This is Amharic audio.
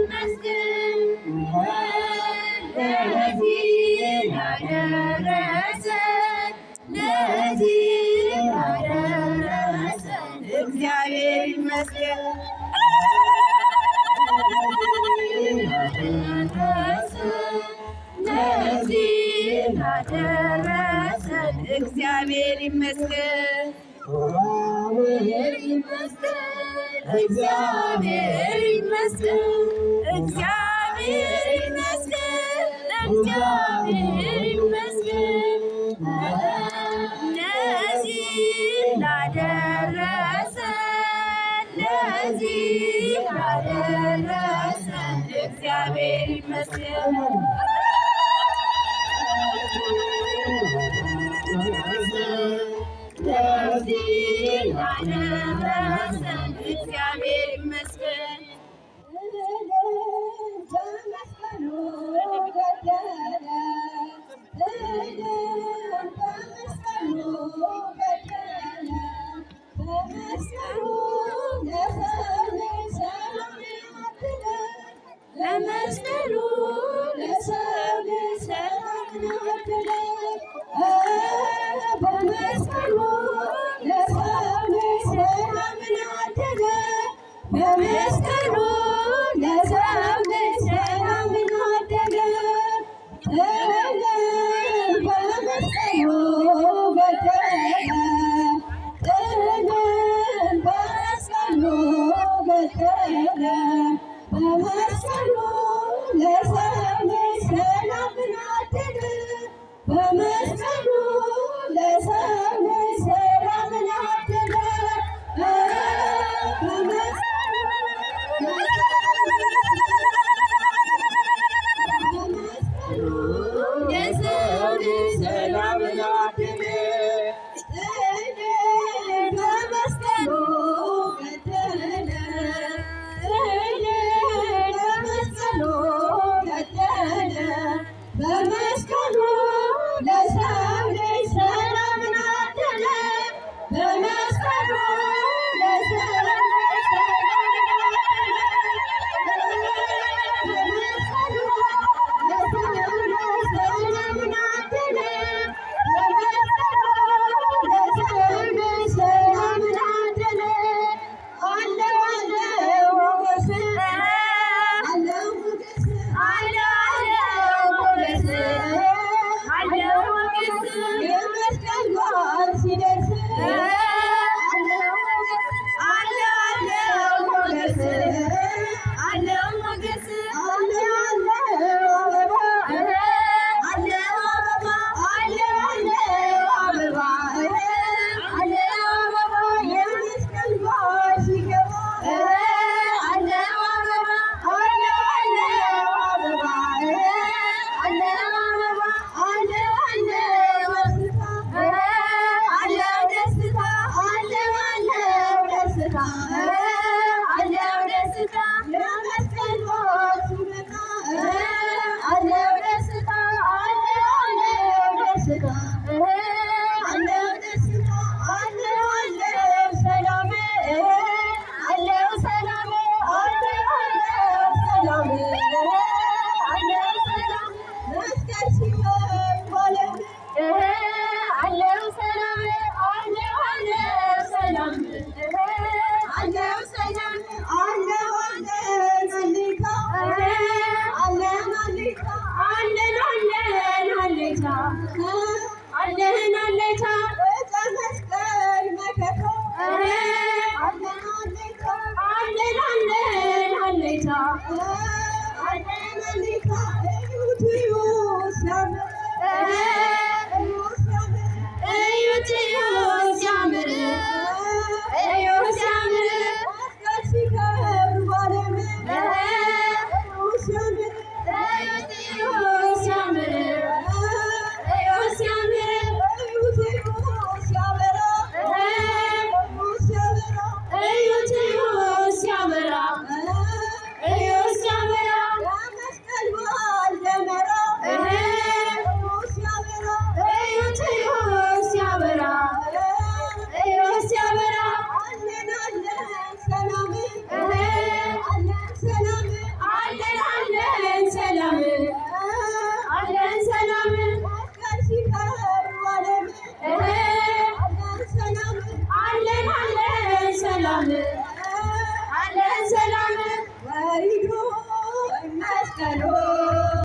ይመስገን ለዚህ ላደረሰን እግዚአብሔር ይመስገን። ለዚህ ላደረሰን እግዚአብሔር ይመስገን። እግዚአብሔር ይመስገን። እግዚአብሔር ይመስገን። እግዚአብሔር ይመስገን። እግዚአብሔር ይመስገን። ለዚህ ላደረሰን እግዚአብሔር ይመስገን። ለዚህ ላደረሰን እግዚአብሔር ይመስገን። ለመስቀሉ ለሰው ሰላምን አደለ በመስቀሉ ለሰው ሰላምን አደለ በመስቀሉ ለሰው ሰላምን አደለ በመስቀሉ ገደለ በመስቀሉ ገደለ በመስቀሉ ለሰው ሰላምን አደለ በመስቀሉ ለሰው ሰላምን አደለ በመስቀሉ ለሰው ሰላምን አደለ በመስቀሉ ገደለ በመስቀሉ ለሰው ልጅ ሰላምን አደለ በመስቀሉ ለሰው ልጅ ሰላምን አደለ በመስቀሉ ለሰው ልጅ ሰላምን አደለ በመስቀሉ ለሰው ልጅ ሰላምን አደለ አለው አለው ሞገስ አለው ሞገስ አለው የመስቀል በዓል ሲደርስ አለው ሞገስ አለው ሞገስ አለው አበባ አለው አበባ አለው አበባ አለው አበባ የመስቀል በዓል ሲገባ አለው አበባ አለው አበባ አለው ደስታ አለው ደስታ ለመስቀል በዓል ሲመጣ አለው ደስታ አለው ደስታ አለው ደስታ አለው ሰላም አለው ሰላም አለው ሰላም አለው ሰላም መስቀል ሲሆን ማለት አለው ሰላም አለው ሰላም አለው ሰላም አለው አለታ አለን አለታ አለን አለታ አለን አለታ መስቀል መከታ አለን አለታ አለን አለታ አለን አለታ እዩትዩ ሲያምር ሲያምር መስቀሉ